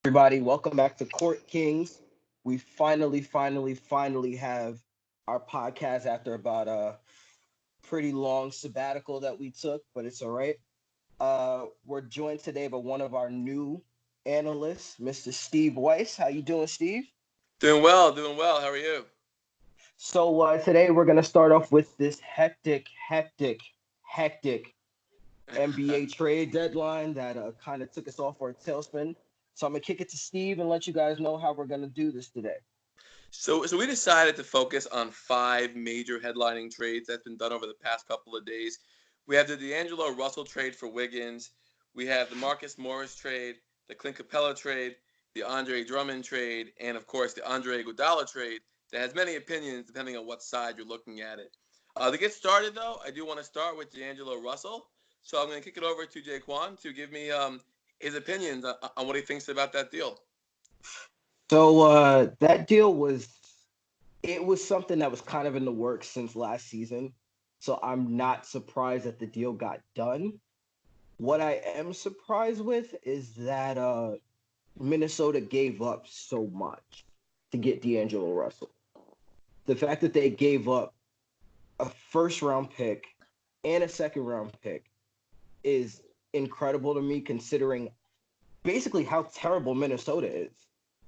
Everybody, welcome back to Court Kings. We finally have our podcast after about a pretty long sabbatical that we took, but it's all right. We're joined today by one of our new analysts, Mr. Steve Weiss. How you doing, Steve? Doing well, doing well. How are you? So today we're gonna start off with this hectic NBA trade deadline that kind of took us off for a tailspin. So I'm gonna kick it to Steve and let you guys know how we're gonna do this today. So we decided to focus on five major headlining trades that's been done over the past couple of days. We have the D'Angelo Russell trade for Wiggins. We have the Marcus Morris trade, the Clint Capella trade, the Andre Drummond trade, and of course the Andre Iguodala trade that has many opinions depending on what side you're looking at it. To get started though, I do want to start with D'Angelo Russell. So I'm going to kick it over to Jaquan to give me his opinions on what he thinks about that deal. So that deal was something that was kind of in the works since last season. So I'm not surprised that the deal got done. What I am surprised with is that Minnesota gave up so much to get D'Angelo Russell. The fact that they gave up a first round pick and a second round pick is incredible to me considering basically how terrible Minnesota is.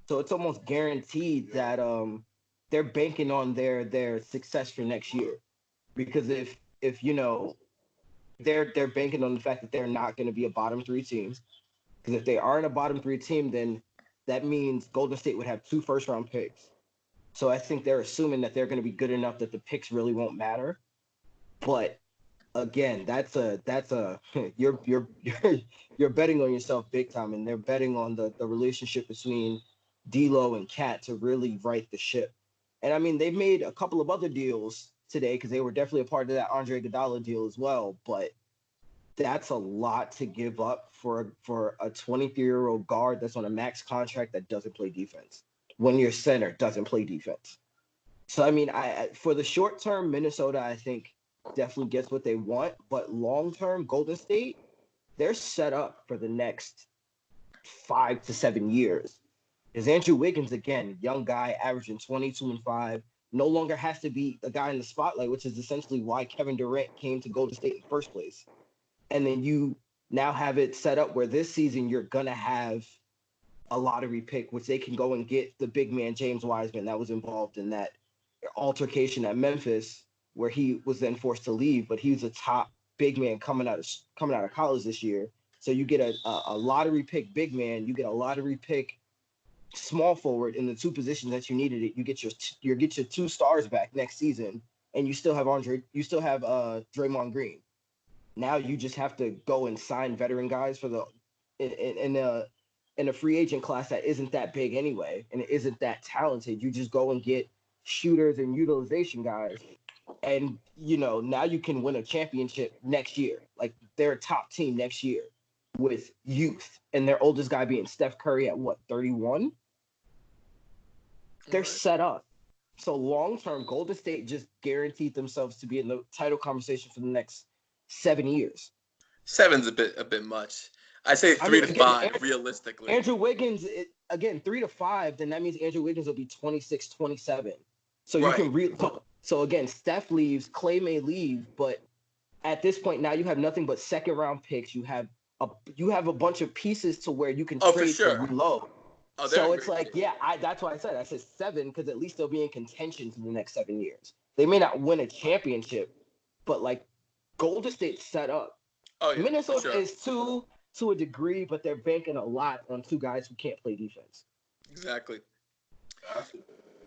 So it's almost guaranteed that they're banking on their success for next year. Because if you know they're banking on the fact that they're not going to be a bottom three team. Because if they aren't a bottom three team, then that means Golden State would have two first round picks. So I think they're assuming that they're going to be good enough that the picks really won't matter. But again, that's a you're betting on yourself big time, and they're betting on the relationship between D'Lo and Cat to really right the ship. And I mean, they've made a couple of other deals today because they were definitely a part of that Andre Iguodala deal as well. But that's a lot to give up for a 23-year-old guard that's on a max contract that doesn't play defense. When your center doesn't play defense. So I mean, I for the short term, Minnesota, I think definitely gets what they want. But long term, Golden State, they're set up for the next 5 to 7 years. Is Andrew Wiggins again, young guy, averaging 22 and 5, no longer has to be a guy in the spotlight, which is essentially why Kevin Durant came to Golden State in the first place. And then you now have it set up where this season you're gonna have a lottery pick, which they can go and get the big man James Wiseman that was involved in that altercation at Memphis, where he was then forced to leave. But he was a top big man coming out of college this year. So you get a lottery pick big man, you get a lottery pick small forward in the two positions that you needed it. You get your two stars back next season, and you still have Draymond Green. Now you just have to go and sign veteran guys for the in a free agent class that isn't that big anyway, and it isn't that talented. You just go and get shooters and utilization guys, and now you can win a championship next year. Like they're a top team next year with youth, and their oldest guy being Steph Curry at what 31. They're Right. set up. So long term, Golden State just guaranteed themselves to be in the title conversation for the next 7 years. Seven's a bit much. I say I three mean, to again, five realistically. Andrew Wiggins, again, 3 to 5, then that means Andrew Wiggins will be 26, 27. So you Right. can so again, Steph leaves, Clay may leave, but at this point now you have nothing but second round picks. You have a bunch of pieces to where you can Oh, for trade to sure. reload. Oh, they're So in it's great like, shape. yeah, that's why I said 7 because at least they'll be in contention for the next 7 years. They may not win a championship, but like Golden State set up. Oh yeah, for Minnesota sure. is too to a degree, but they're banking a lot on two guys who can't play defense. Exactly.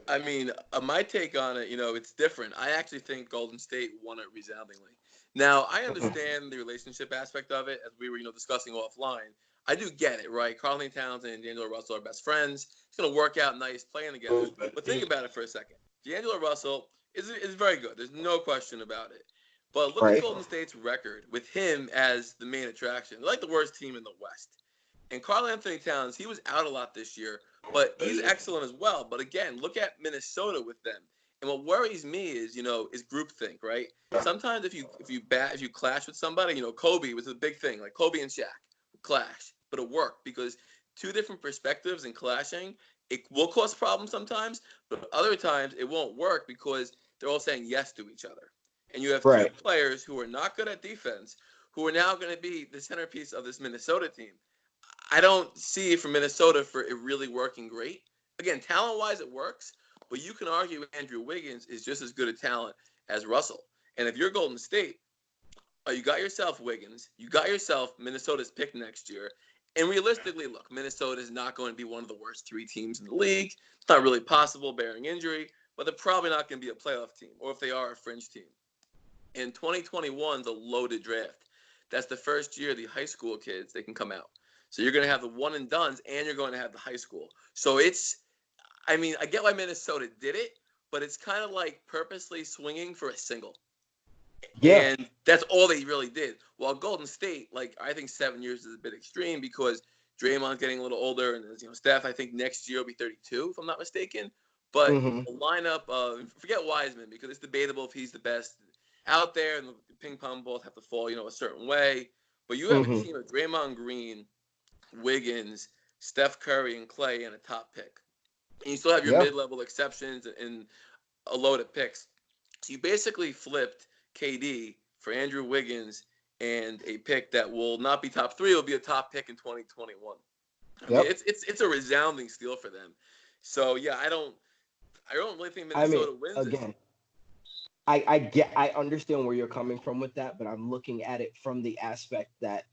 I mean, my take on it, it's different. I actually think Golden State won it resoundingly. Now, I understand the relationship aspect of it, as we were, discussing offline. I do get it, right? Carlton Towns and D'Angelo Russell are best friends. It's going to work out nice playing together. But think about it for a second. D'Angelo Russell is very good. There's no question about it. But look at Right. Golden State's record with him as the main attraction. They're like the worst team in the West. And Carl Anthony Towns, he was out a lot this year, but he's excellent as well. But again, look at Minnesota with them. And what worries me is, is groupthink, right? Sometimes if you clash with somebody, Kobe was a big thing, like Kobe and Shaq clash, but it worked because two different perspectives and clashing, it will cause problems sometimes, but other times it won't work because they're all saying yes to each other. And you have two Right. players who are not good at defense who are now going to be the centerpiece of this Minnesota team. I don't see it for Minnesota for it really working great. Again, talent-wise, it works, but you can argue Andrew Wiggins is just as good a talent as Russell. And if you're Golden State, you got yourself Wiggins, you got yourself Minnesota's pick next year. And realistically, look, Minnesota is not going to be one of the worst three teams in the league. It's not really possible, bearing injury, but they're probably not going to be a playoff team, or if they are, a fringe team. And 2021 is a loaded draft. That's the first year the high school kids they can come out. So you're going to have the one and dones, and you're going to have the high school. So I mean, I get why Minnesota did it, but it's kind of like purposely swinging for a single. Yeah. And that's all they really did. While Golden State, like, I think 7 years is a bit extreme because Draymond's getting a little older, and Steph, I think next year will be 32, if I'm not mistaken. But Mm-hmm. the lineup of, forget Wiseman, because it's debatable if he's the best out there, and the ping pong balls have to fall, a certain way. But you have a Mm-hmm. team of Draymond Green, Wiggins, Steph Curry, and Clay, and a top pick. And you still have your Yeah. mid-level exceptions and a load of picks. So you basically flipped KD for Andrew Wiggins and a pick that will not be top 3, it will be a top pick in 2021. I mean, Yep. it's a resounding steal for them. So yeah, I don't really think I mean, Minnesota wins it. again, I understand where you're coming from with that, but I'm looking at it from the aspect that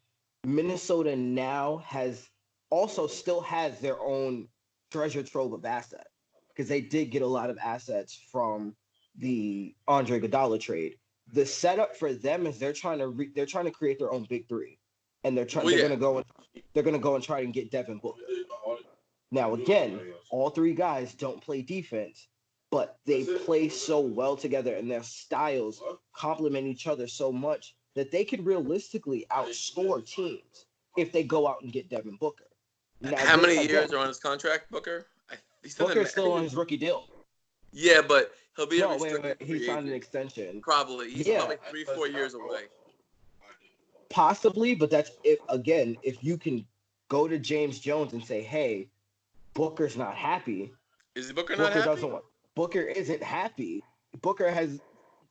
Minnesota now still has their own treasure trove of assets because they did get a lot of assets from the Andre Iguodala trade. The setup for them is they're trying to create their own big three, and Well, they're yeah, gonna go and try and get Devin Booker. Now again, all three guys don't play defense, but they play so well together and their styles complement each other so much that they could realistically outscore teams if they go out and get Devin Booker. Now, how many again, years are on his contract, Booker? He's still in. Booker's still on his rookie deal. Yeah, but he'll be a No, wait, restricted he free signed an agent. extension. Probably. He's Yeah, probably 3-4 years away. possibly, but that's if you can go to James Jones and say, hey, Booker's not happy. Is Booker not Booker happy? doesn't want. Booker isn't happy. Booker has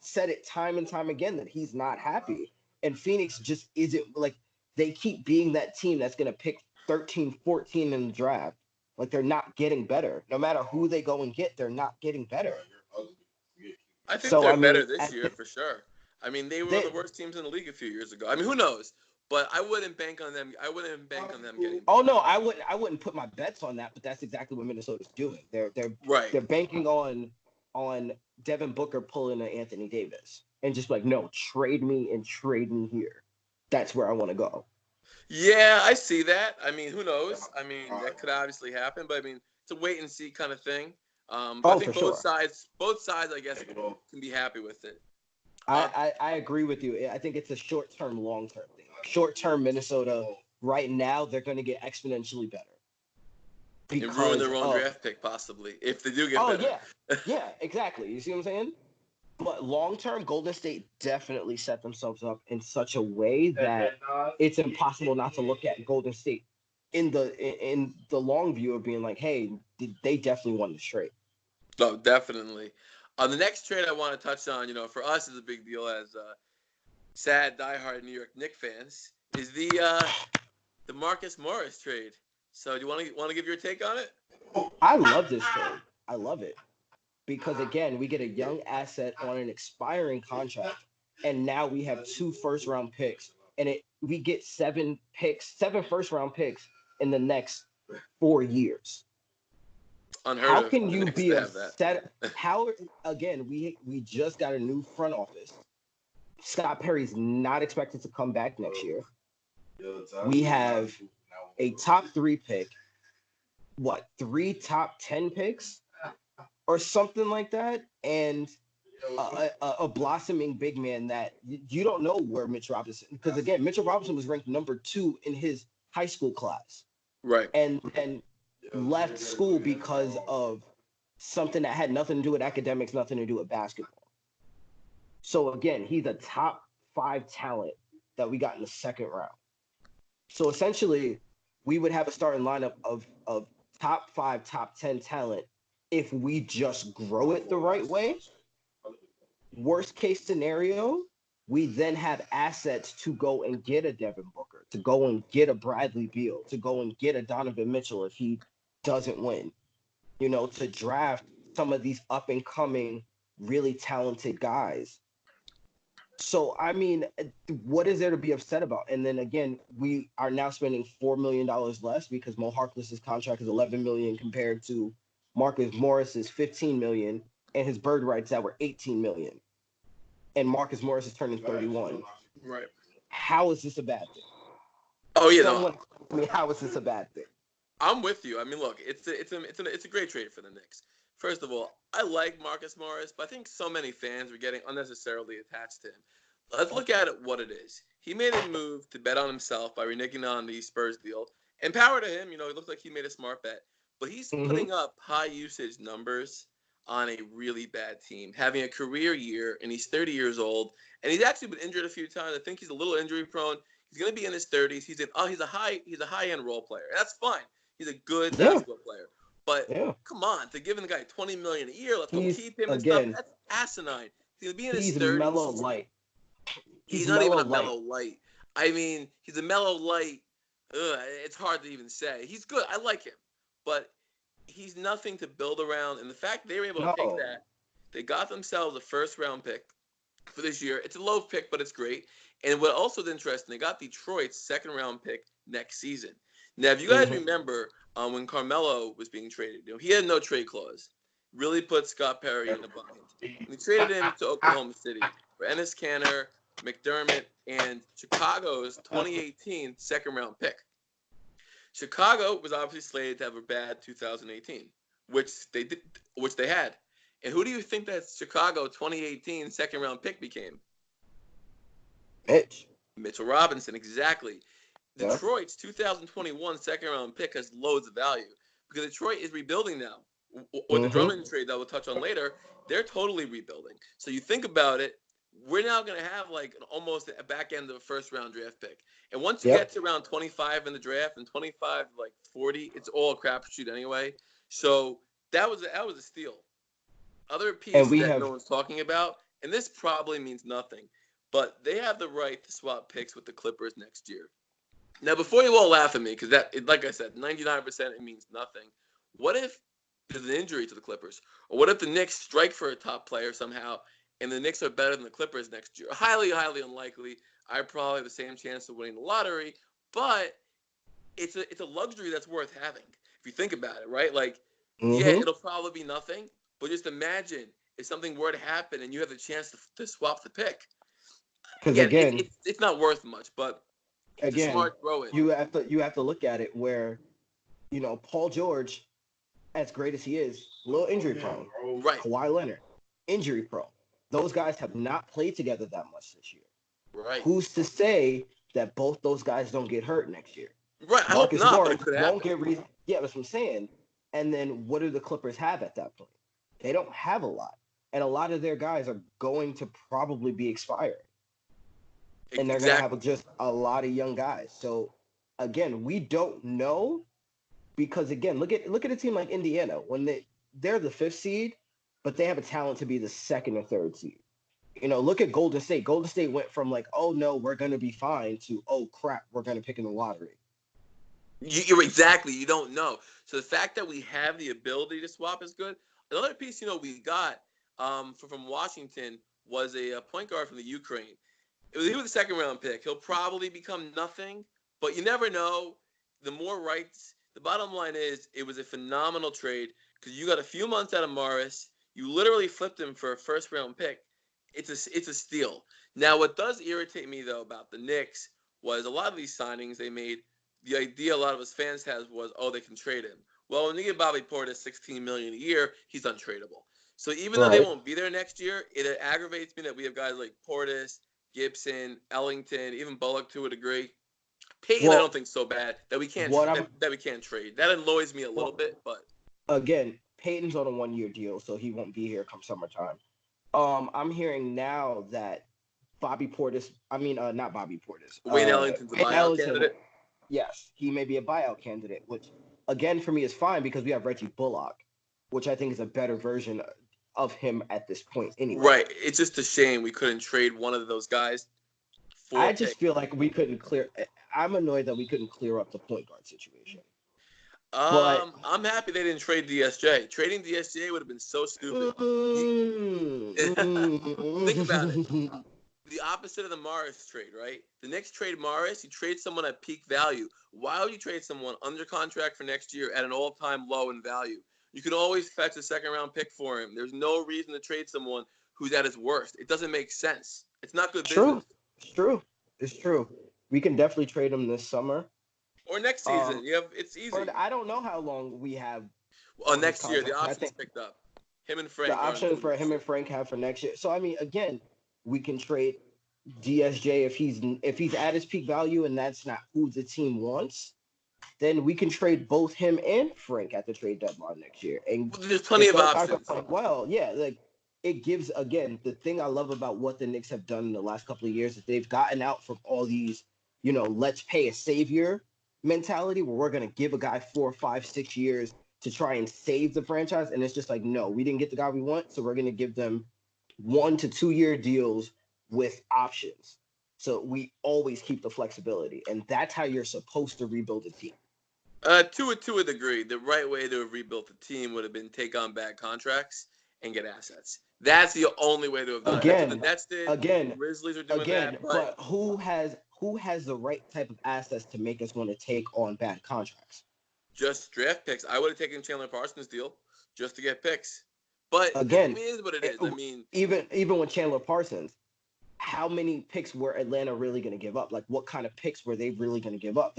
said it time and time again that he's not happy. And Phoenix just isn't like they keep being that team that's going to pick 13, 14 in the draft. Like they're not getting better. No matter who they go and get, they're not getting better. I think So they're I mean, better this year for sure. I mean, they were one they, of the worst teams in the league a few years ago. I mean, who knows? But I wouldn't bank on them. I wouldn't bank on them getting. oh no, I wouldn't put my bets on that, but that's exactly what Minnesota's doing. Right. They're banking on Devin Booker pulling an Anthony Davis and just like, no, trade me and trade me here. That's where I want to go. Yeah, I see that. I mean, who knows? I mean, that could obviously happen, but I mean, it's a wait and see kind of thing. But I Oh, think for sure. both sides, I guess, can be happy with it. I agree with you. I think it's a short term, long term thing. Short term, Minnesota right now they're going to get exponentially better And ruin because their own of. draft pick possibly if they do get Oh better. yeah, exactly. You see what I'm saying? But long term, Golden State definitely set themselves up in such a way that it's impossible not to look at Golden State in the long view of being like, hey, they definitely won this trade. No, definitely. The next trade I want to touch on, for us is a big deal as sad diehard New York Knicks fans, is the Marcus Morris trade. So do you want to give your take on it? I love this trade. I love it because again, we get a young asset on an expiring contract, and now we have 2 first-round picks, and we get 7 first-round picks in the next 4 years. Unheard How of. can you Knicks be to a have that. set? How again? We just got a new front office. Scott Perry's not expected to come back next year. We have a top 3 pick. What 3 top 10 picks or something like that, and a blossoming big man that you don't know where Mitch Robinson, because again, Mitchell Robinson was ranked number 2 in his high school class, Right. and left school because of something that had nothing to do with academics, nothing to do with basketball. So again, he's a top 5 talent that we got in the second round. So essentially, we would have a starting lineup of top 5, top 10 talent if we just grow it the right way. Worst case scenario, we then have assets to go and get a Devin Booker, to go and get a Bradley Beal, to go and get a Donovan Mitchell if he doesn't win, to draft some of these up and coming, really talented guys. So, I mean, what is there to be upset about? And then again, we are now spending $4 million less because Mo Harkless's contract is $11 million compared to Marcus Morris's $15 million, and his bird rights that were $18 million. And Marcus Morris is turning 31. Right. How is this a bad thing? Oh yeah, Someone explain to me, how is this a bad thing? I'm with you. I mean, look, it's a great trade for the Knicks. First of all, I like Marcus Morris, but I think so many fans are getting unnecessarily attached to him. Let's look at it what it is. He made a move to bet on himself by reneging on the Spurs deal. And power to him, it looks like he made a smart bet. But he's putting up high usage numbers on a really bad team, having a career year, and he's 30 years old, and he's actually been injured a few times. I think he's a little injury prone. He's going to be in his 30s. He's a high end role player. And that's fine. He's a good basketball player. But come on, to giving the guy $20 million a year, let's go keep him and stuff. That's asinine. He's going to be in his 30s. Mellow light. He's not even a mellow light. I mean, he's a mellow light. It's hard to even say. He's good. I like him. But he's nothing to build around. And the fact they were able to take that, they got themselves a first-round pick for this year. It's a low pick, but it's great. And what also is interesting, they got Detroit's second-round pick next season. Now, if you guys remember when Carmelo was being traded, he had no trade clause. Really put Scott Perry in a bind. And he traded him to Oklahoma City for Enes Kanter, McDermott, and Chicago's 2018 second-round pick. Chicago was obviously slated to have a bad 2018, which they had. And who do you think that Chicago 2018 second-round pick became? Mitchell Robinson, exactly. Detroit's 2021 second-round pick has loads of value because Detroit is rebuilding now. Or the Drummond trade that we'll touch on later, they're totally rebuilding. So you think about it, we're now going to have almost a back end of a first-round draft pick. And once you get to around 25 in the draft and 25 40, it's all a crapshoot anyway. So that was a steal. Other piece that no one's talking about, and this probably means nothing, but they have the right to swap picks with the Clippers next year. Now, before you all laugh at me, because like I said, 99% it means nothing. What if there's an injury to the Clippers? Or what if the Knicks strike for a top player somehow and the Knicks are better than the Clippers next year? Highly, highly unlikely. I probably have the same chance of winning the lottery, but it's a luxury that's worth having. If you think about it, right? Yeah, it'll probably be nothing, but just imagine if something were to happen and you have the chance to swap the pick. Again, it's not worth much, but it's a smart throw-in. You have to look at it where, Paul George, as great as he is, a little injury prone. Right. Kawhi Leonard, injury prone. Those guys have not played together that much this year. Right. Who's to say that both those guys don't get hurt next year? Right. I hope not, but it could happen. Won't get yeah, that's what I'm saying. And then what do the Clippers have at that point? They don't have a lot. And a lot of their guys are going to probably be expired. And they're going to have just a lot of young guys. So, again, we don't know because, again, look at a team like Indiana. When they're the 5th seed, but they have a talent to be the 2nd or 3rd seed. Look at Golden State. Golden State went from oh, no, we're going to be fine to, oh, crap, we're going to pick in the lottery. You're exactly. You don't know. So the fact that we have the ability to swap is good. Another piece, we got from Washington was a point guard from the Ukraine. He was a second-round pick. He'll probably become nothing, but you never know. The more rights, the bottom line is it was a phenomenal trade because you got a few months out of Morris. You literally flipped him for a first-round pick. It's a steal. Now, what does irritate me, though, about the Knicks was a lot of these signings they made, the idea a lot of us fans has was, oh, they can trade him. Well, when you get Bobby Portis $16 million a year, he's untradeable. So even though they won't be there next year, it aggravates me that we have guys like Portis, Gibson, Ellington, even Bullock to a degree. Payton, I don't think so bad that we can't trade. That annoys me a little bit, but again, Payton's on a 1-year deal, so he won't be here come summertime. I'm hearing now that Bobby Portis, not Bobby Portis. Wayne Ellington's a buyout candidate. yes, he may be a buyout candidate, which again for me is fine because we have Reggie Bullock, which I think is a better version of him at this point anyway. Right. It's just a shame we couldn't trade one of those guys for a I pick. just feel like we couldn't clear. I'm annoyed that we couldn't clear up the point guard situation. But I'm happy they didn't trade DSJ. Trading DSJ would have been so stupid. You, think about it. The opposite of the Morris trade, right? The Knicks trade Morris, you trade someone at peak value. Why would you trade someone under contract for next year at an all-time low in value? You can always fetch a second-round pick for him. There's no reason to trade someone who's at his worst. It doesn't make sense. It's not good business. true, it's true, it's true. We can definitely trade him this summer. Or next season. Um, it's or easy. I don't know how long we have Well, on his next year, the contract. I option's think picked up. Him and the Frank are option until for next him year. and Frank have for next year. So I mean, again, we can trade DSJ if he's at his peak value and that's not who the team wants. Then we can trade both him and Frank at the trade deadline next year. And There's plenty if of those guys are options. playing well, yeah, like it gives again the thing I love about what the Knicks have done in the last couple of years is they've gotten out from all these, let's pay a savior mentality where we're gonna give a guy 4, 5, 6 years to try and save the franchise. And it's just like, no, we didn't get the guy we want, so we're gonna give them 1 to 2 year deals with options. So we always keep the flexibility. And that's how you're supposed to rebuild a team. To a degree, the right way to have rebuilt the team would have been take on bad contracts and get assets. That's the only way to have done it. That's what the Again, Nets did. The again, Grizzlies are doing again, that, but but who has the right type of assets to make us want to take on bad contracts? just draft picks. I would have taken Chandler Parsons' deal just to get picks. But I Again, mean, it is what it is. I mean, even with Chandler Parsons, how many picks were Atlanta really going to give up? Like, what kind of picks were they really going to give up?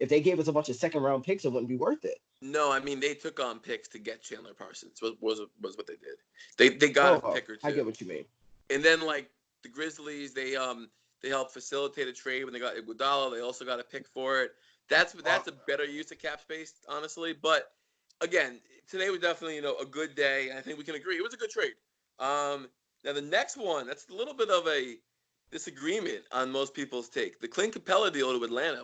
If they gave us a bunch of second round picks, it wouldn't be worth it. no, I mean they took on picks to get Chandler Parsons. Was what they did. They got a Oh, pick or I two, get what you mean. and then like the Grizzlies, they helped facilitate a trade when they got Iguodala. They also got a pick for it. That's a better use of cap space, honestly. But again, today was definitely a good day. I think we can agree it was a good trade. Now the next one, that's a little bit of a disagreement on most people's take. The Clint Capella deal to Atlanta.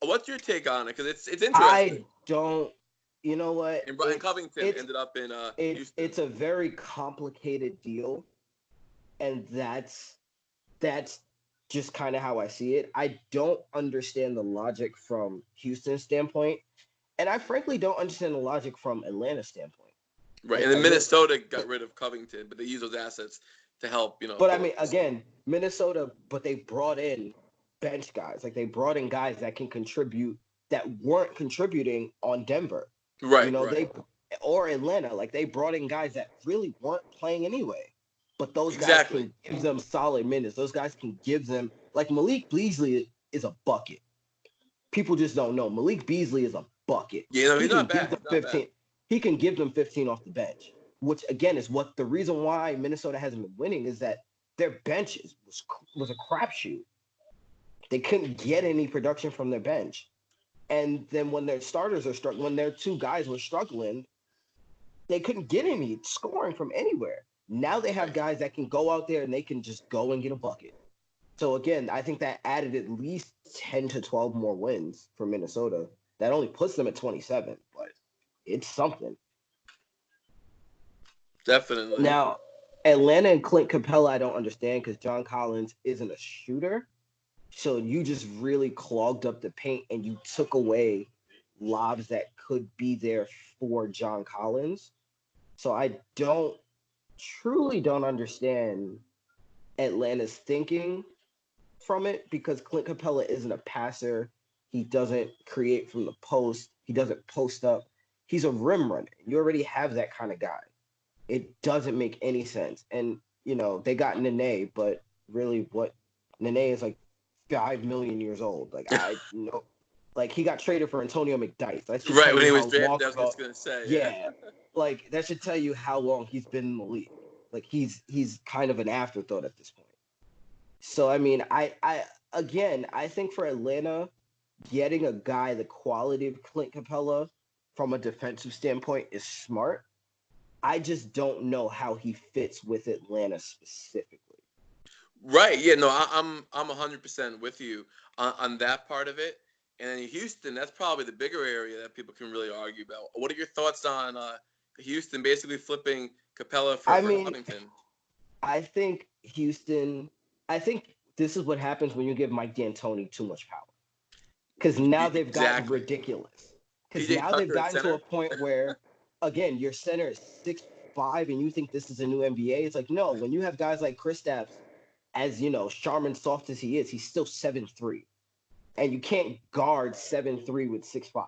What's your take on it? Because it's I interesting. don't. You know what? And Brian Covington It's ended up in Houston. it's a very complicated deal, and that's just kind of how I see it. I don't understand the logic from Houston's standpoint, and I frankly don't understand the logic from Atlanta's standpoint. Right, Like and I then really, Minnesota got rid of Covington, but they used those assets to help, but I fill up mean, the slot. again, Minnesota, but they brought in bench guys. Like they brought in guys that can contribute that weren't contributing on Denver. Right, right, They or Atlanta, like they brought in guys that really weren't playing anyway. But those guys exactly. can give them solid minutes. Those guys can give them like Malik Beasley is a bucket. People just don't know. Malik Beasley is a bucket. Yeah, He he's can not give bad. them He's not bad. 15. He can give them 15 off the bench, which again is what the reason why Minnesota hasn't been winning is that their bench was a crapshoot. They couldn't get any production from their bench. And then when their starters are struggling, when their two guys were struggling, they couldn't get any scoring from anywhere. Now they have Right. guys that can go out there and they can just go and get a bucket. So again, I think that added at least 10 to 12 more wins for Minnesota. That only puts them at 27, but it's something. Definitely. Now, Atlanta and Clint Capella, I don't understand because John Collins isn't a shooter. So you just really clogged up the paint and you took away lobs that could be there for John Collins. So I truly don't understand Atlanta's thinking from it because Clint Capella isn't a passer. He doesn't create from the post. He doesn't post up. He's a rim runner. You already have that kind of guy. It doesn't make any sense. And, they got Nene, but really what Nene is like 5 million years old. Like, I know. Like, he got traded for Antonio McDyess. That should Right tell when you he was how long drafted, I was ago. just gonna say, Yeah. Like, that should tell you how long he's been in the league. Like, he's kind of an afterthought at this point. So I mean, I think for Atlanta, getting a guy the quality of Clint Capella from a defensive standpoint is smart. I just don't know how he fits with Atlanta specifically. Right. Yeah. No, I'm 100% with you on that part of it. And then Houston, that's probably the bigger area that people can really argue about. What are your thoughts on Houston basically flipping Capella for Covington? I think Houston. I think this is what happens when you give Mike D'Antoni too much power, because now they've gotten ridiculous. Because now they've gotten to a point where, again, your center is 6'5", and you think this is a new NBA. It's like, no. When you have guys like Kristaps, as Charmin soft as he is, he's still 7'3", and you can't guard 7'3" with 6'5".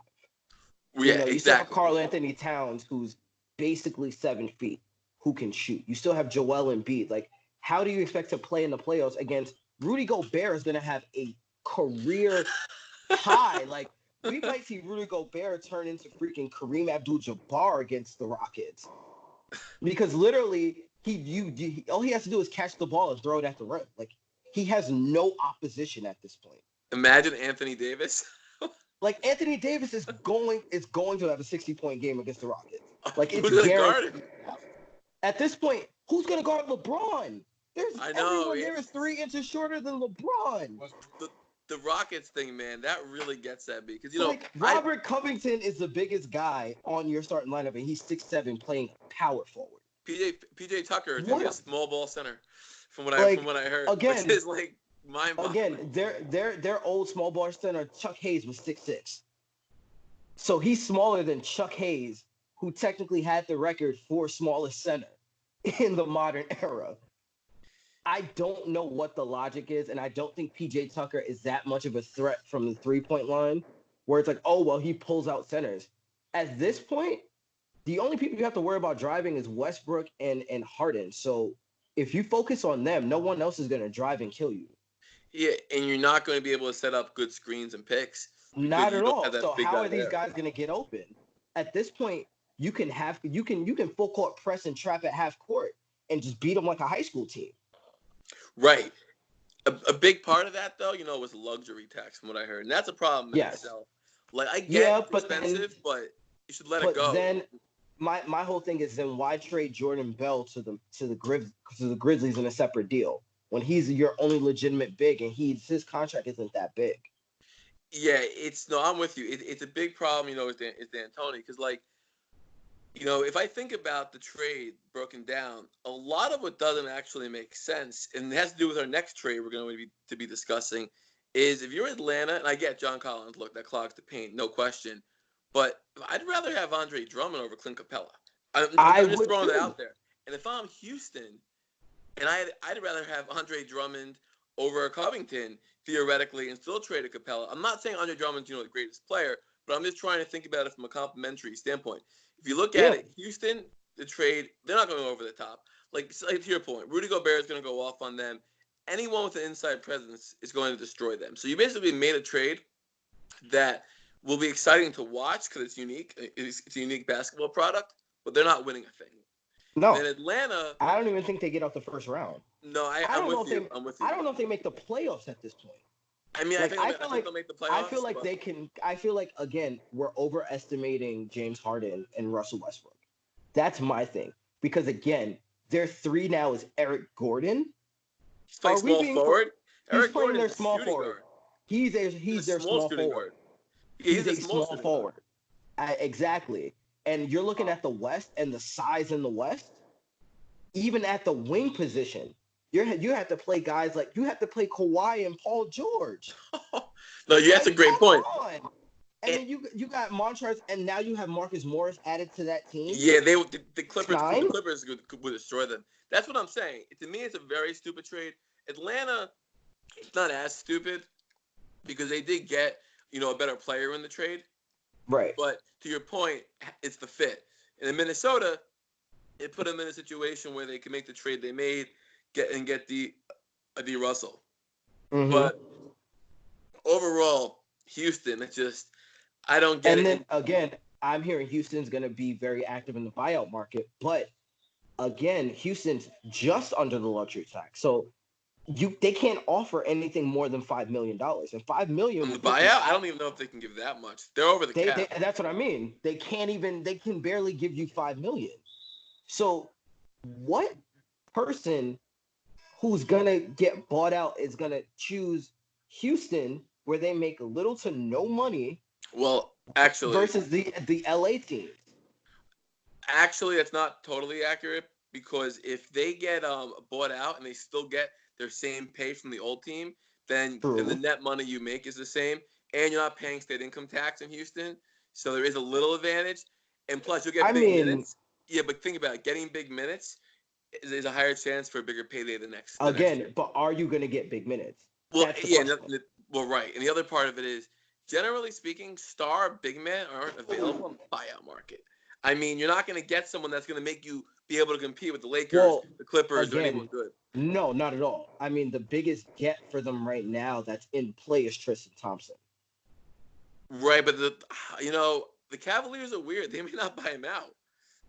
Yeah, you still have Karl Anthony Towns, who's basically 7 feet, who can shoot. You still have Joel Embiid. Like, how do you expect to play in the playoffs against Rudy Gobert? Is going to have a career high. Like, we might see Rudy Gobert turn into freaking Kareem Abdul-Jabbar against the Rockets, because literally all he has to do is catch the ball and throw it at the rim. Like, he has no opposition at this point. Imagine Anthony Davis. Like, Anthony Davis is going to have a 60-point game against the Rockets. Like, it's guaranteed. At this point, who's going to guard LeBron? Everyone there is 3 inches shorter than LeBron. The Rockets thing, man, that really gets at me, because Robert Covington is the biggest guy on your starting lineup, and he's 6'7", playing power forward. PJ Tucker is going to be a small ball center, from what I heard. Again, which is mind-boggling. Again, their old small ball center Chuck Hayes was 6'6", so he's smaller than Chuck Hayes, who technically had the record for smallest center in the modern era. I don't know what the logic is, and I don't think PJ Tucker is that much of a threat from the three-point line, where it's like, oh, well, he pulls out centers. At this point, the only people you have to worry about driving is Westbrook and Harden. So if you focus on them, no one else is going to drive and kill you. Yeah, and you're not going to be able to set up good screens and picks. Not at all. So how are these guys going to get open? At this point, you can full court press and trap at half court and just beat them like a high school team. Right. A big part of that, though, was luxury tax, from what I heard, and that's a problem in itself. Like, I get it's expensive, but you should let it go. Then my whole thing is, then why trade Jordan Bell to the Grizzlies in a separate deal when he's your only legitimate big, and his contract isn't that big? Yeah, I'm with you. It's a big problem, with D'Antoni, because, like, if I think about the trade broken down, a lot of what doesn't actually make sense, and it has to do with our next trade we're going to be discussing, is if you're Atlanta, and I get John Collins, look, that clogs the paint, no question, but I'd rather have Andre Drummond over Clint Capella. I'm just throwing that out there. And if I'm Houston, and I'd rather have Andre Drummond over Covington, theoretically, and still trade a Capella. I'm not saying Andre Drummond's, the greatest player, but I'm just trying to think about it from a complimentary standpoint. If you look at it, Houston, the trade, they're not going over the top. Like to your point, Rudy Gobert is going to go off on them. Anyone with an inside presence is going to destroy them. So you basically made a trade that will be exciting to watch because it's unique. It's a unique basketball product, but they're not winning a thing. No. In Atlanta, I don't even think they get out the first round. No, I'm with you. I don't know if they make the playoffs at this point. I mean, I think they'll make the playoffs. I feel like they can. I feel like, again, we're overestimating James Harden and Russell Westbrook. That's my thing. Because, again, their 3 now is Eric Gordon. He's playing small forward. He's playing their small forward. He's their small forward. He's a small forward. Exactly. And you're looking at the West and the size in the West. Even at the wing position, you have to play guys like, you have to play Kawhi and Paul George. No, that's a great point. And then you got Montrezl, and now you have Marcus Morris added to that team. Yeah, the Clippers would destroy them. That's what I'm saying. To me, it's a very stupid trade. Atlanta, it's not as stupid because they did get a better player in the trade. Right. But to your point, it's the fit. And in Minnesota, it put them in a situation where they can make the trade they made, get D Russell. Mm-hmm. But overall, Houston, it's just, I don't get it. And then again, I'm hearing Houston's going to be very active in the buyout market, but again, Houston's just under the luxury tax, so they can't offer anything more than $5 million, and $5 million. The buyout, I don't even know if they can give that much. They're over the cap. That's what I mean. They can barely give you $5 million. So, what person who's gonna get bought out is gonna choose Houston where they make little to no money Well, actually, versus the LA teams. Actually, that's not totally accurate because if they get bought out and they still get their same pay from the old team, then the True. net money you make is the same, and you're not paying state income tax in Houston, so there is a little advantage. And plus, you'll I get big mean, minutes. Yeah, but think about it: getting big minutes is a higher chance for a bigger payday the next year. again, but are you going to get big minutes? Well, That's the yeah, question. well, right. And the other part of it is, generally speaking, star big men aren't available on the buyout market. I mean, you're not going to get someone that's going to make you be able to compete with the Lakers, Well, the Clippers, or anyone again, good. no, not at all. I mean, the biggest get for them right now that's in play is Tristan Thompson. Right, but the Cavaliers are weird. They may not buy him out.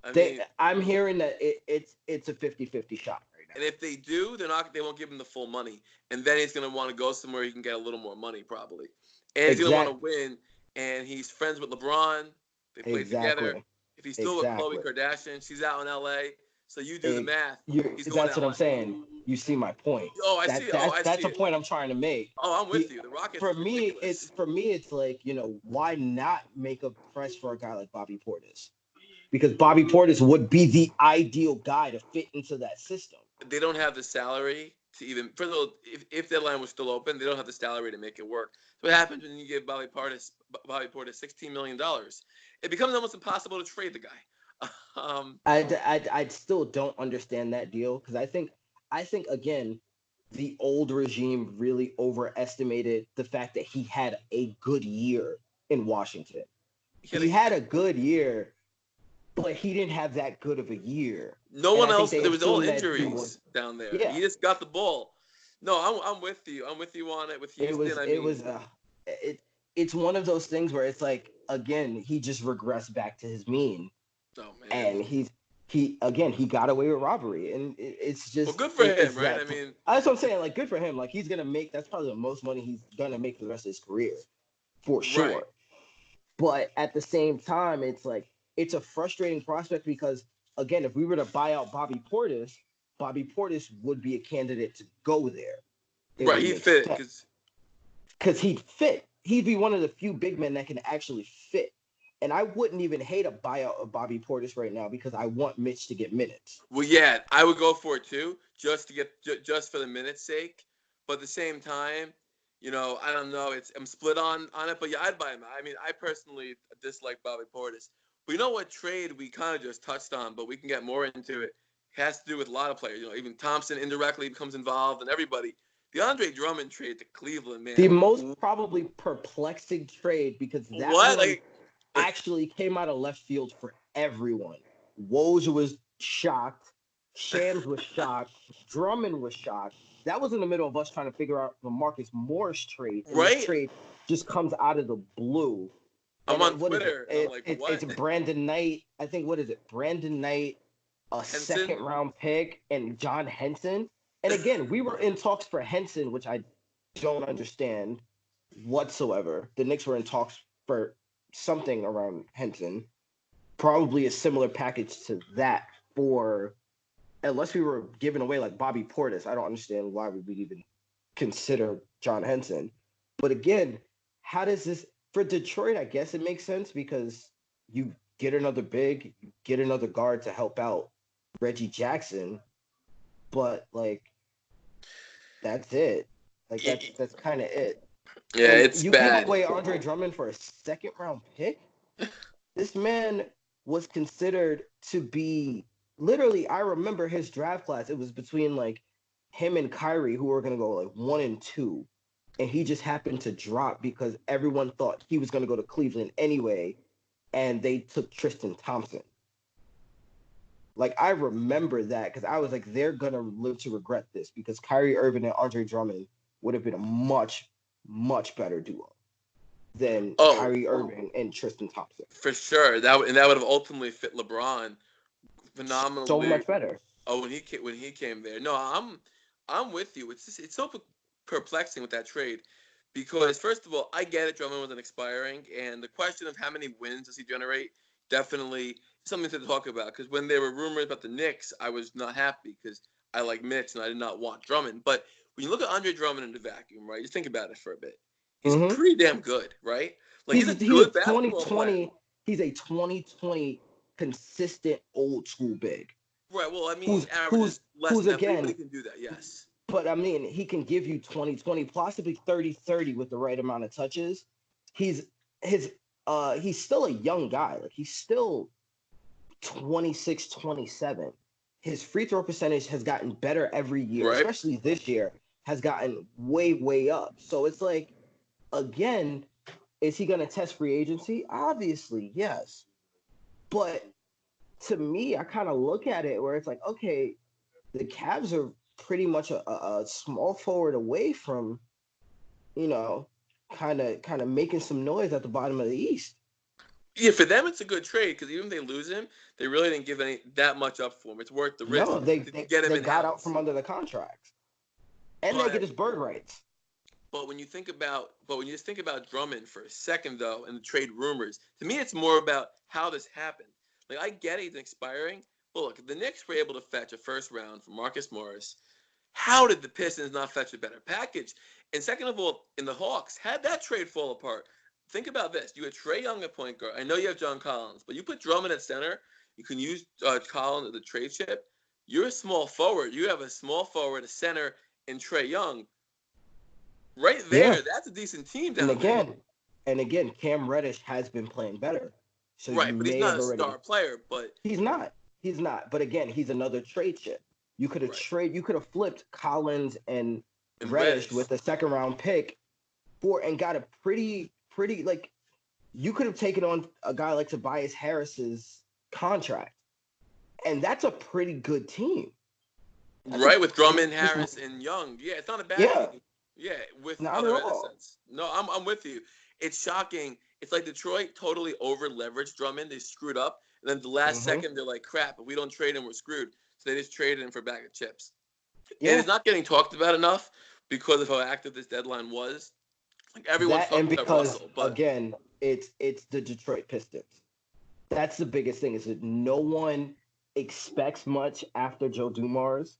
I They, mean, I'm hearing that it's a 50-50 shot right and if they do, they won't give him the full money, and then he's going to want to go somewhere he can get a little more money probably, and now. he's going to want to Exact, win. And he's friends with LeBron. They played together. exactly, If he's still with Khloe exactly. Kardashian, she's out in L.A. So you do the math. He's going to That's what I'm L.A. saying. You see my point. Oh, I see. Oh, I That's see a it. point I'm trying to make. Oh, I'm The with you. The Rockets for are me, ridiculous. it's like why not make a press for a guy like Bobby Portis? Because Bobby Portis would be the ideal guy to fit into that system. They don't have the salary to even. First of all, if that line was still open, they don't have the salary to make it work. So what happens when you give Bobby Portis $16 million? It becomes almost impossible to trade the guy. I still don't understand that deal because I think again the old regime really overestimated the fact that he had a good year in Washington. he had He a, had a good year, but he didn't have that good of a year. no And one I think else. they There was all assumed that he would. injuries down there. Yeah, He just got the ball. No, I'm with you. I'm with you on it with it Houston. was I it mean, was it's one of those things where it's like again he just regressed back to his mean, oh man. and he got away with robbery, and it's Well, just good for him, it's right? that. I mean, That's what I'm saying. Like, good for him. Like, he's gonna make that's probably the most money he's gonna make for the rest of his career, for right. sure. But at the same time, it's like it's a frustrating prospect because again, if we were to buy out Bobby Portis would be a candidate to go there. It Right, would he make fit sense because because he'd fit. He'd be one of the few big men that can actually fit. And I wouldn't even hate a buyout of Bobby Portis right now because I want Mitch to get minutes. well, yeah, I would go for it too, just to get just for the minute's sake. But at the same time, I don't know. I'm split on it, but yeah, I'd buy him. I mean, I personally dislike Bobby Portis. But you know what trade we kind of just touched on, but we can get more into it. It has to do with a lot of players. Even Thompson indirectly becomes involved, and everybody. The Andre Drummond trade to Cleveland, The man. most probably perplexing trade because that What? one Like actually came out of left field for everyone. Woj was shocked. Shams was shocked. Drummond was shocked. That was in the middle of us trying to figure out the Marcus Morris trade, and this right? trade just comes out of the blue. I'm And on what is it? Twitter, and I'm like, It's what? Brandon Knight. I think what is it? Brandon Knight, a Henson? second round pick, and John Henson. And again, we were in talks for Henson, which I don't understand whatsoever. The Knicks were in talks for something around Henson, probably a similar package to that for unless we were giving away like Bobby Portis. I don't understand why we would even consider John Henson. But again, how does this for Detroit? I guess it makes sense because you get another big, you get another guard to help out Reggie Jackson, but like that's it. Like that's kind of it. Yeah, And it's you give bad. away Andre Drummond for a second round pick? This man was considered to be literally, I remember his draft class. It was between like him and Kyrie, who were going to go like 1 and 2. And he just happened to drop because everyone thought he was going to go to Cleveland anyway. And they took Tristan Thompson. Like, I remember that because I was like, they're going to live to regret this because Kyrie Irving and Andre Drummond would have been a much, much better duo than Oh, Kyrie Irving and Tristan Thompson. for sure. That would have ultimately fit LeBron So phenomenally. much better. Oh, when he came there. No, I'm with you. It's so perplexing with that trade because first of all, I get it. Drummond wasn't expiring, and the question of how many wins does he generate definitely something to talk about. Because when there were rumors about the Knicks, I was not happy because I like Mitch and I did not want Drummond. But when you look at Andre Drummond in the vacuum, right? Just think about it for a bit. he's Mm-hmm. pretty damn good, right? Like he's a He's a good basketball player. 2020. He's a 2020 consistent old school big. Right. Well, I mean, he Who's averages who's less who's than that, but he again. can do that. Yes. But I mean, he can give you 2020, possibly 30-30 with the right amount of touches. He's his he's still a young guy. Like he's still 26, 27. His free throw percentage has gotten better every year, Right. especially this year, has gotten way, way up. So it's like, again, is he going to test free agency? Obviously, yes. But to me, I kind of look at it where it's like, okay, the Cavs are pretty much a small forward away from, you know, kind of making some noise at the bottom of the East. Yeah, for them it's a good trade because even if they lose him, they really didn't give any that much up for him. It's worth the risk No, they to they, get him they in got out house. from under the contract, and they get But his bird rights. but when you just think about Drummond for a second though, and the trade rumors, to me it's more about how this happened. Like I get it, he's expiring, but look, if the Knicks were able to fetch a first round for Marcus Morris, how did the Pistons not fetch a better package? And second of all, in the Hawks, had that trade fall apart, think about this: you had Trae Young at point guard. I know you have John Collins, but you put Drummond at center. You can use Collins as the trade chip. You're a small forward. You have a small forward, a center, and Trae Young right Yeah, there. That's a decent team and down there. again, and again, Cam Reddish has been playing better, so you Right, but he's may not have a already. star player. But He's not. He's not. But again, he's another trade chip. You could have right, trade. You could have flipped Collins and and Reddish Reddish. with a second round pick for and got a pretty like you could have taken on a guy like Tobias Harris's contract, and that's a pretty good team. That's a Right, with pretty Drummond, decent. Harris, and Young. Yeah, it's not a bad Yeah, team. Yeah, with not at other all. assets. No, I'm with you. It's shocking. It's like Detroit totally over leveraged Drummond. They screwed up. And then the last Hmm. second, they're like, crap, if we don't trade him, we're screwed. So they just traded him for a bag of chips. And Yeah, it's not getting talked about enough because of how active this deadline was. Like everyone's that and talking about because Russell, but again, it's the Detroit Pistons. That's the biggest thing is that no one expects much after Joe Dumars.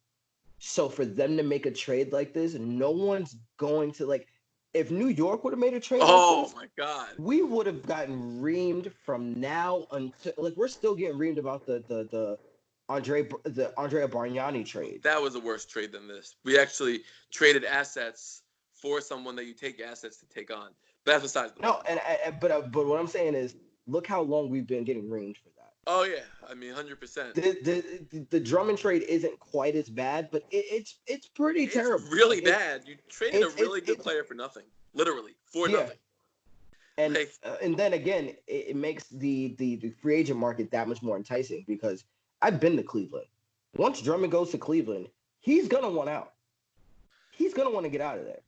So for them to make a trade like this, no one's going to like. If New York would have made a trade like oh this, my God. we would have gotten reamed from now until like we're still getting reamed about the Andrea Bargnani trade. That was a worse trade than this. We actually traded assets for someone that you take assets to take on. But that's besides the No, point. but what I'm saying is, look how long we've been getting reamed for that. Oh yeah, I mean 100%. The Drummond trade isn't quite as bad, but it's pretty It's terrible. really Like bad. You traded a really good it's player for nothing, literally for yeah, nothing. and Like and then again, it makes the free agent market that much more enticing because I've been to Cleveland. Once Drummond goes to Cleveland, he's gonna want out. He's gonna want to get out of there.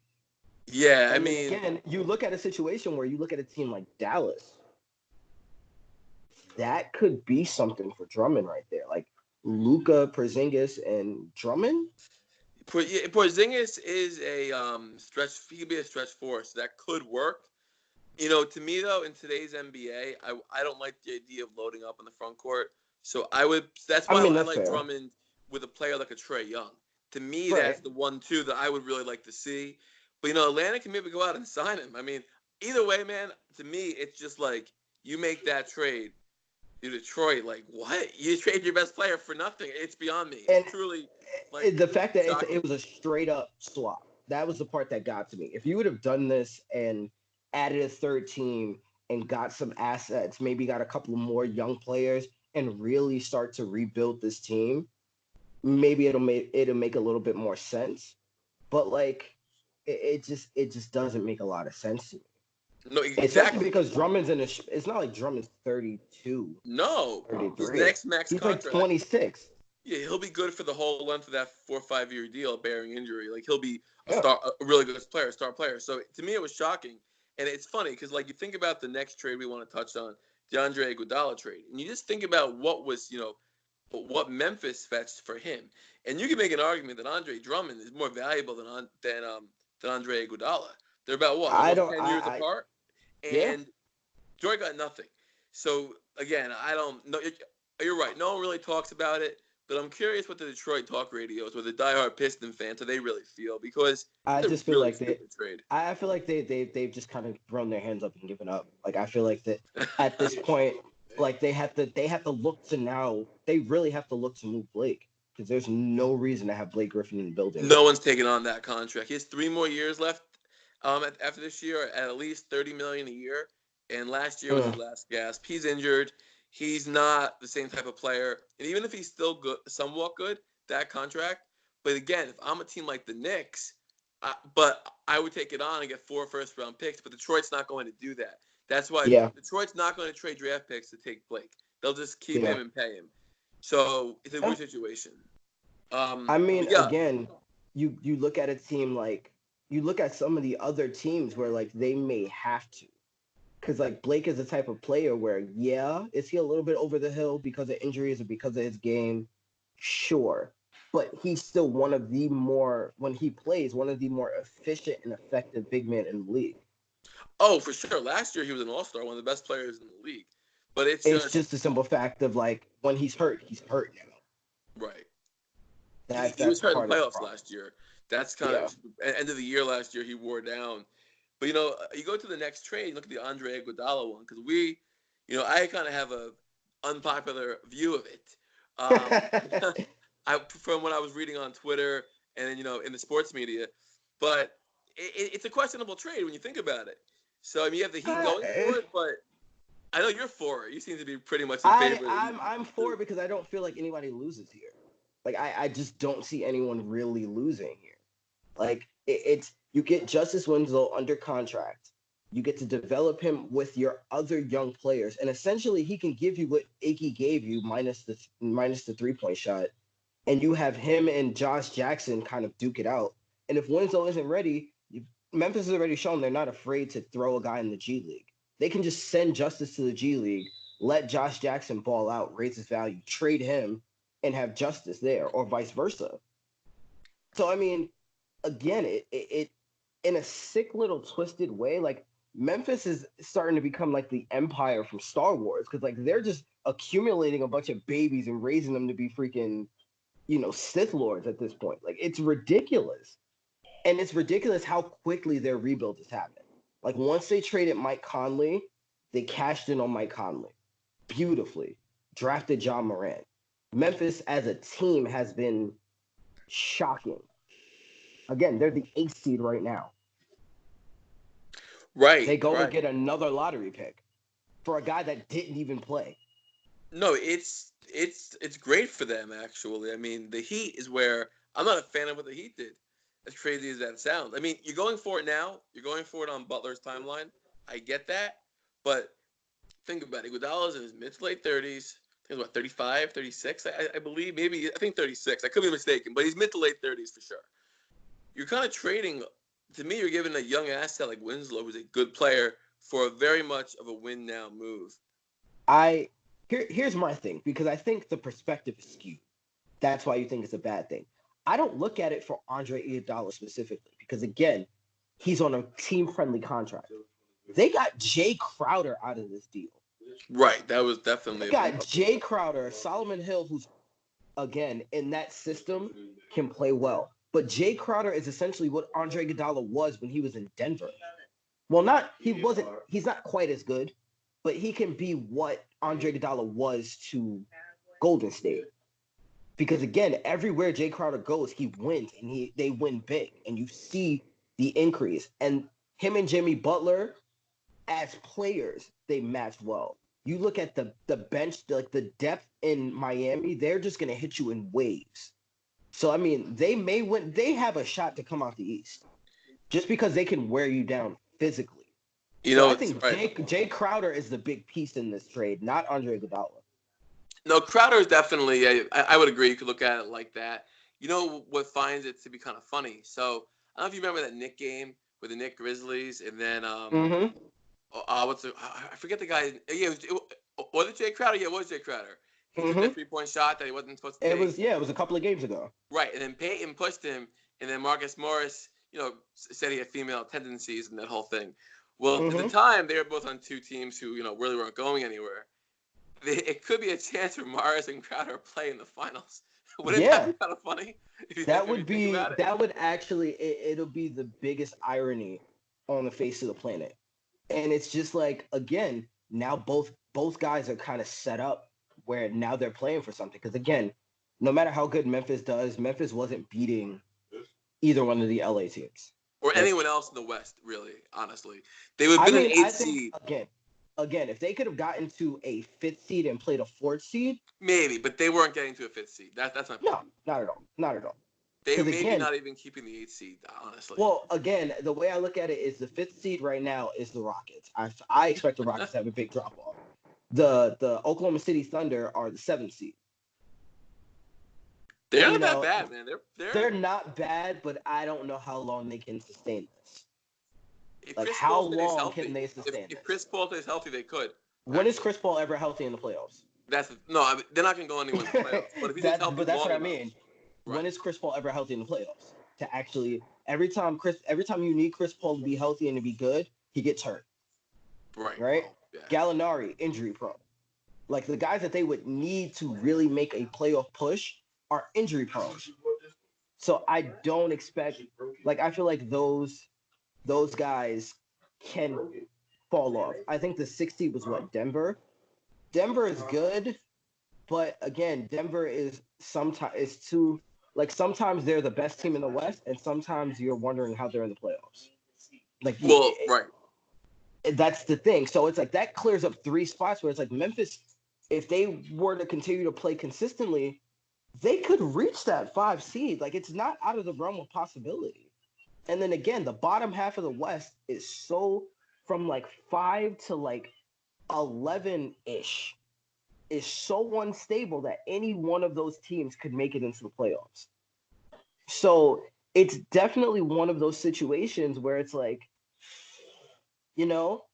yeah, I And then mean, again, you look at a situation where you look at a team like Dallas, that could be something for Drummond right there. Like Luka, Porzingis, and Drummond. Porzingis is a stretch. He could be a stretch four, so that could work. You know, to me though, in today's NBA, I don't like the idea of loading up in the front court. So I would. That's I why mean, I that's like fair. Drummond with a player like a Trae Young. To me, Right. that's the 1-2 that I would really like to see. But you know, Atlanta can maybe go out and sign him. I mean, either way, man. To me, it's just like you make that trade. You Detroit, like what? You trade your best player for nothing. It's beyond me. It's And truly like the fact that it shocking. was a straight up swap, that was the part that got to me. If you would have done this and added a third team and got some assets, maybe got a couple more young players and really start to rebuild this team, maybe it'll make a little bit more sense. But like it just doesn't make a lot of sense to me. No, Especially exactly. because Drummond's in a it's not like Drummond's 32, No, his 33. next max He's like contract. 26. Yeah, he'll be good for the whole length of that 4 or 5 year deal, bearing injury. Like he'll be Yeah. a really good player, star player. So to me, it was shocking, and it's funny because like you think about the next trade we want to touch on, the Andre Iguodala trade, and you just think about what was what Memphis fetched for him, and you can make an argument that Andre Drummond is more valuable than Andre Iguodala. They're about what I almost don't 10 years I apart, yeah. and Joy got nothing. So again, I don't know. You're right. No one really talks about it, but I'm curious what the Detroit talk radios or the diehard Piston fans, how they really feel, because I it's a just feel really like stupid trade. I feel like they've just kind of thrown their hands up and given up. Like I feel like that at this point, like they have to look to now. They really have to look to move Blake because there's no reason to have Blake Griffin in the building. No one's taking on that contract. He has 3 more years left. After this year, at least $30 million a year, and last year was his last gasp. He's injured. He's not the same type of player, and even if he's still good, somewhat good, that contract. But again, if I'm a team like the Knicks, but I would take it on and get 4 first-round picks. But Detroit's not going to do that. That's why Yeah, Detroit's not going to trade draft picks to take Blake. They'll just keep yeah. him and pay him. So it's a Yeah. weird situation. I mean, But yeah, again, you look at a team like you look at some of the other teams where like they may have to. Because like Blake is the type of player where, yeah, is he a little bit over the hill because of injuries or because of his game? Sure. But he's still one of the more, when he plays, one of the more efficient and effective big men in the league. oh, for sure. Last year he was an all-star, one of the best players in the league. But it's It's just just a simple fact of like when he's hurt now. right. That's He was that's hurt in the part of the playoffs problem. last year. That's kind Yeah. of end of the year last year. He wore down. But you go to the next trade. Look at the Andre Iguodala one because I kind of have a unpopular view of it. From what I was reading on Twitter and then in the sports media, but it's a questionable trade when you think about it. So I mean, you have the Heat going for it, but I know you're for it. You seem to be pretty much in I favor of the Heat. I'm for it because I don't feel like anybody loses here. Like I just don't see anyone really losing here. Like it's you get Justice Winslow under contract. You get to develop him with your other young players, and essentially he can give you what Iggy gave you minus the 3-point shot, and you have him and Josh Jackson kind of duke it out. And if Winslow isn't ready, Memphis has already shown they're not afraid to throw a guy in the G League. They can just send Justice to the G League, let Josh Jackson ball out, raise his value, trade him, and have Justice there, or vice versa. So I mean, again, it in a sick little twisted way, like Memphis is starting to become like the Empire from Star Wars because like they're just accumulating a bunch of babies and raising them to be freaking Sith lords at this point. Like it's ridiculous, and it's ridiculous how quickly their rebuild is happening. Like once they traded Mike Conley, they cashed in on Mike Conley beautifully, drafted John Morant. Memphis as a team has been shocking. Again, they're the 8th seed right now. Right, They go right. and get another lottery pick for a guy that didn't even play. No, it's great for them actually. I mean, the Heat is where I'm not a fan of what the Heat did. As crazy as that sounds. I mean, you're going for it now. You're going for it on Butler's timeline. I get that, but think about it. Iguodala's in his mid to late 30s. I think it's 35, 36, I believe. Maybe I think 36. I could be mistaken, but he's mid to late 30s for sure. You're kind of trading. To me, you're giving a young asset like Winslow, who's a good player, for a very much of a win now move. Here's my thing, because I think the perspective is skewed. That's why you think it's a bad thing. I don't look at it for Andre Iguodala specifically because again, he's on a team-friendly contract. They got Jay Crowder out of this deal. Right, that was definitely They a got Jay Crowder, Solomon Hill, who's again in that system can play well. But Jay Crowder is essentially what Andre Iguodala was when he was in Denver. Well, he's not quite as good, but he can be what Andre Iguodala was to Golden State. Because again, everywhere Jay Crowder goes, he wins and they win big, and you see the increase. And him and Jimmy Butler, as players, they match well. You look at the bench, like the depth in Miami, they're just gonna hit you in waves. So I mean, they may win. They have a shot to come out the East, just because they can wear you down physically. So I think right. Jay Crowder is the big piece in this trade, not Andre Iguodala. No, Crowder is definitely. I would agree. You could look at it like that. You know what finds it to be kind of funny? So I don't know if you remember that Knick game with the Knick Grizzlies, and then I forget the guy. Yeah, was it Jay Crowder? Yeah, it was Jay Crowder. He took that 3-point shot that he wasn't supposed to take. It was a couple of games ago. Right, and then Peyton pushed him, and then Marcus Morris, said he had female tendencies and that whole thing. Well, at the time, they were both on two teams who, really weren't going anywhere. It could be a chance for Morris and Crowder to play in the finals Wouldn't that Yeah, be kind of funny if that you would think be about it? that would actually it'll be the biggest irony on the face of the planet. And it's just like again, now both guys are kind of set up where now they're playing for something. Because again, no matter how good Memphis does, Memphis wasn't beating either one of the LA teams. Or Like, anyone else in the West, really, honestly. They would have I been an mean, I eighth think seed, again, if they could have gotten to a fifth seed and played a fourth seed, maybe, but they weren't getting to a fifth seed. That's my no, point. not at all, not at all. They Because maybe again, not even keeping the eighth seed, honestly. well, again, the way I look at it is the fifth seed right now is the Rockets. I expect the Rockets to have a big drop off. The Oklahoma City Thunder are the seventh seed. They're And, not that bad, man. they're not bad, but I don't know how long they can sustain this. If Like, Chris how Paul stays long healthy, can they sustain if this? Chris Paul stays healthy, they could. When is Chris Paul ever healthy in the playoffs? They're not going to go anywhere in the playoffs. But if he stays healthy But that's long what I enough, mean. right? When is Chris Paul ever healthy in the playoffs? To actually every time you need Chris Paul to be healthy and to be good, he gets hurt. Right. Right? Yeah. Gallinari, injury prone. Like the guys that they would need to really make a playoff push are injury prone. So I don't expect I feel like those guys can fall off. I think the 60 was what, Denver? Denver is good, but again, Denver is sometimes they're the best team in the West, and sometimes you're wondering how they're in the playoffs. Right. That's the thing. So it's like that clears up three spots where it's like Memphis, if they were to continue to play consistently, they could reach that 5 seed. Like it's not out of the realm of possibility. And then again, the bottom half of the West is so from 5 to 11 ish is so unstable that any one of those teams could make it into the playoffs. So it's definitely one of those situations where it's like, you know,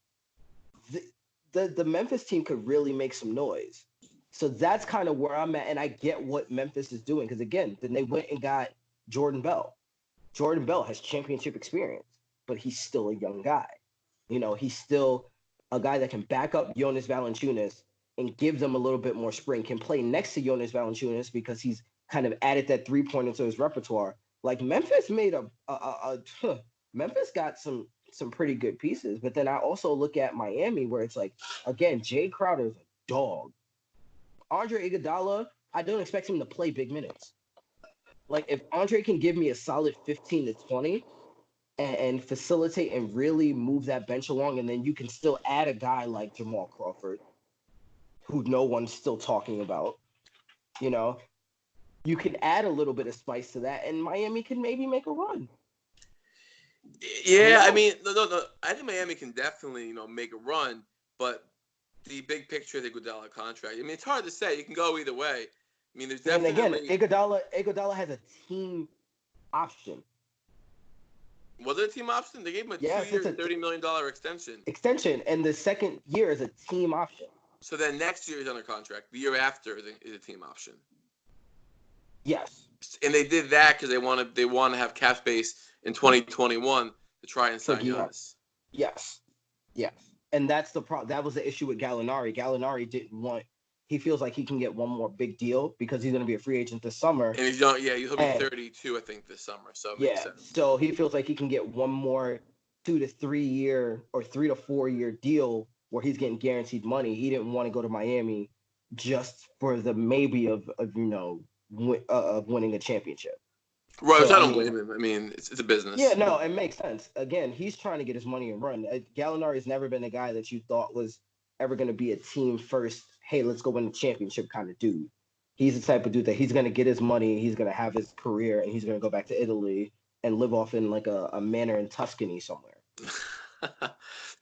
the Memphis team could really make some noise. So that's kind of where I'm at, and I get what Memphis is doing because again, then they went and got Jordan Bell. Jordan Bell has championship experience, but he's still a young guy. He's still a guy that can back up Jonas Valanciunas and give them a little bit more spring. Can play next to Jonas Valanciunas because he's kind of added that 3-pointer to his repertoire. Like Memphis made Memphis got some pretty good pieces, but then I also look at Miami where it's like again, Jay Crowder's a dog. Andre Iguodala, I don't expect him to play big minutes. Like if Andre can give me a solid 15 to 20 and facilitate and really move that bench along, and then you can still add a guy like Jamal Crawford, who no one's still talking about. You can add a little bit of spice to that, and Miami can maybe make a run. Yeah, I mean, no. I think Miami can definitely, make a run, but the big picture of the Iguodala contract. I mean, it's hard to say. You can go either way. I mean, there's definitely. And again, Iguodala has a team option. Was it a team option? They gave him a 2-year, $30 million extension. And the second year is a team option. So then next year is under contract. The year after is a team option. Yes. And they did that because they want to have cap space in 2021 to try and sign Giannis. Yes. And that's the problem. That was the issue with Gallinari. Gallinari didn't want. He feels like he can get one more big deal because he's going to be a free agent this summer. And he's young. Yeah, he'll be 32, I think, this summer. So it makes sense. So he feels like he can get one more 2 to 3 year or 3 to 4 year deal where he's getting guaranteed money. He didn't want to go to Miami just for the maybe of winning a championship. Right, which I don't blame him. I mean, it's a business. Yeah, no, it makes sense. Again, he's trying to get his money and run. Gallinari has never been a guy that you thought was ever going to be a team first, hey, let's go win the championship kind of dude. He's the type of dude that he's going to get his money, he's going to have his career, and he's going to go back to Italy and live off in a manor in Tuscany somewhere.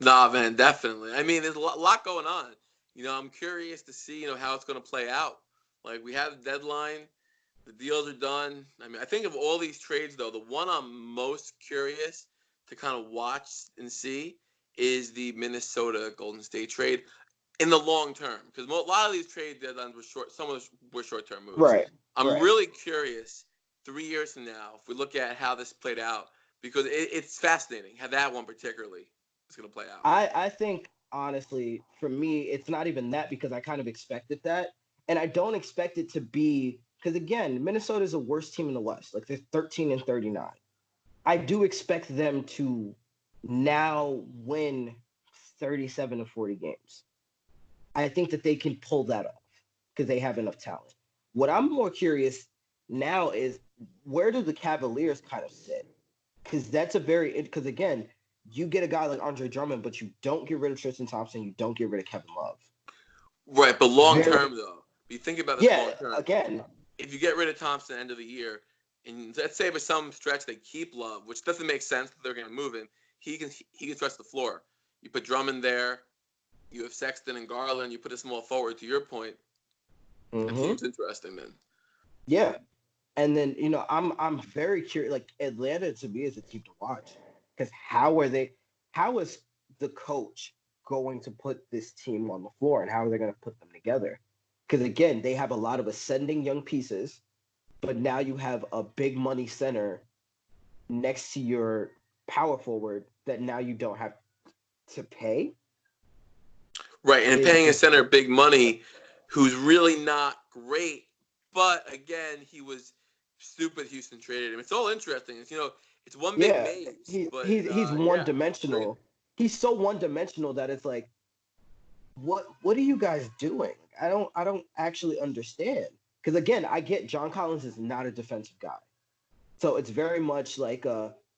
Nah, man, definitely. I mean, there's a lot going on. I'm curious to see, how it's going to play out. Like, we have the deadline. The deals are done. I mean, I think of all these trades, though, the one I'm most curious to kind of watch and see is the Minnesota Golden State trade in the long term. Because a lot of these trade deadlines were short. Some of them were short-term moves. Right. I'm really curious 3 years from now if we look at how this played out. Because it's fascinating how that one particularly is going to play out. I think, honestly, for me, it's not even that because I kind of expected that. And I don't expect it to be because again, Minnesota is the worst team in the West. Like they're 13-39. I do expect them to now win 37 to 40 games. I think that they can pull that off because they have enough talent. What I'm more curious now is where do the Cavaliers kind of sit? Because that's a because again, you get a guy like Andre Drummond, but you don't get rid of Tristan Thompson, you don't get rid of Kevin Love. Right, but long term though, you think about this long term. Again, if you get rid of Thompson at the end of the year, and let's say for some stretch they keep Love, which doesn't make sense that they're going to move him, he can stretch the floor. You put Drummond there, you have Sexton and Garland, you put a small forward. To your point, it seems interesting then. Yeah, and then I'm very curious. Like Atlanta to me is a team to watch because how is the coach going to put this team on the floor and how are they going to put them together? Because again, they have a lot of ascending young pieces, but now you have a big money center next to your power forward that now you don't have to pay. Right, and paying a center big money who's really not great, but again, he was stupid. Houston traded him. It's all interesting. It's one big maze. He's one-dimensional. He's so one-dimensional that it's like, what are you guys doing? I don't actually understand. Because again, I get John Collins is not a defensive guy, so it's very much like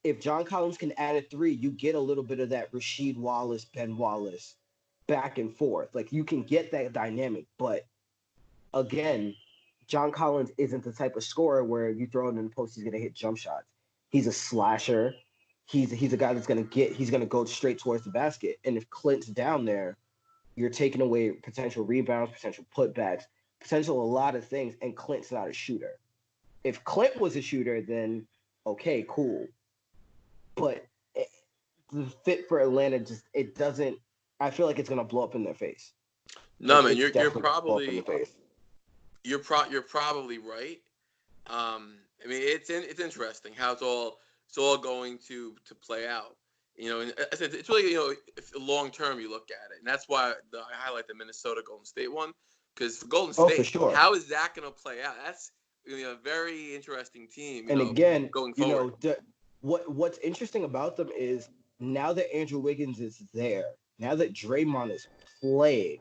if John Collins can add a three, you get a little bit of that Rasheed Wallace, Ben Wallace back and forth. Like you can get that dynamic, but again, John Collins isn't the type of scorer where you throw it in the post, he's gonna hit jump shots. He's a slasher. He's a guy that's he's gonna go straight towards the basket. And if Clint's down there, you're taking away potential rebounds, potential putbacks, potential a lot of things, and Clint's not a shooter. If Clint was a shooter, then okay, cool. But the fit for Atlanta it doesn't. I feel like it's gonna blow up in their face. No, man, you're probably right. I mean, it's interesting how it's all going to play out. And it's really if long term you look at it, and that's why I highlight the Minnesota Golden State one because for Golden State, for sure. How is that going to play out? That's a very interesting team. And again, going forward, what's interesting about them is now that Andrew Wiggins is there, now that Draymond is playing,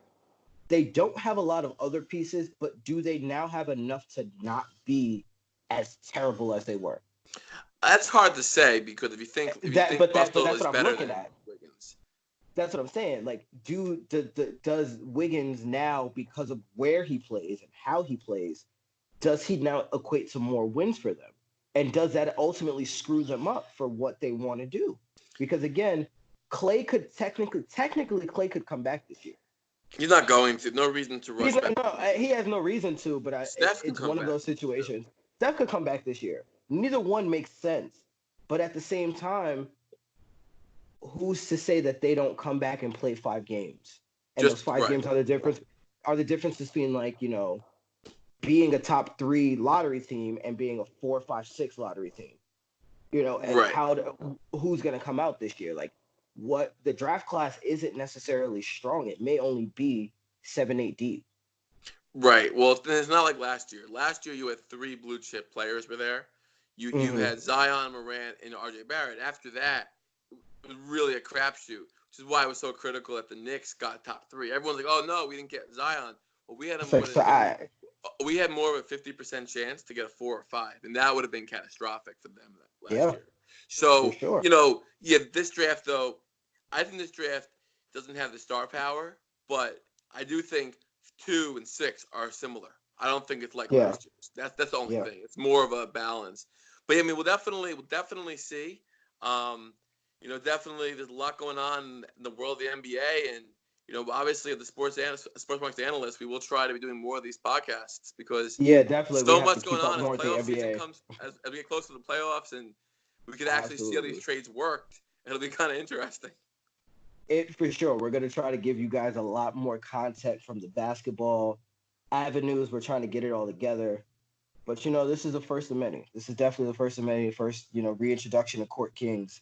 they don't have a lot of other pieces, but do they now have enough to not be as terrible as they were? That's hard to say because if you think that's what I'm looking at. Wiggins. That's what I'm saying. Like, does Wiggins now, because of where he plays and how he plays, does he now equate to more wins for them? And does that ultimately screw them up for what they want to do? Because again, Clay could technically Clay could come back this year. He's not going to. No reason to rush back. No, he has no reason to, but it's one of those situations. Steph could come back this year. Neither one makes sense. But at the same time, who's to say that they don't come back and play 5 games? And those 5 games are the difference between being a top 3 lottery team and being a 4, 5, 6 lottery team. And who's going to come out this year? Like, what the draft class isn't necessarily strong. It may only be 7, 8 deep. Right. Well, it's not like last year. Last year you had 3 blue chip players were there. You had Zion, Morant, and RJ Barrett. After that, it was really a crapshoot, which is why it was so critical that the Knicks got top 3. Everyone's like, "Oh no, we didn't get Zion." Well, we had we had more of a 50% chance to get a 4 or 5, and that would have been catastrophic for them last year. So this draft though, I think this draft doesn't have the star power, but I do think 2 and 6 are similar. I don't think it's like last year's. That's the only thing. It's more of a balance. But I mean, we'll definitely see. Definitely there's a lot going on in the world of the NBA, and obviously the SportsMark Analysts, we will try to be doing more of these podcasts because definitely so much going on as playoff season comes as we get closer to the playoffs, and we could actually see how these trades worked. It'll be kind of interesting. For sure. We're going to try to give you guys a lot more context from the basketball avenues. We're trying to get it all together. But, this is the first of many. This is definitely the first of many, reintroduction of Court Kings.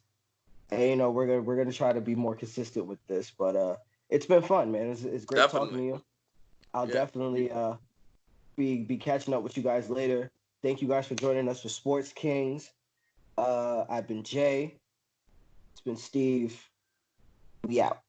And, we're going to try to be more consistent with this. But it's been fun, man. It's great talking to you. I'll definitely be catching up with you guys later. Thank you guys for joining us for Sports Kings. I've been Jay. It's been Steve. We out.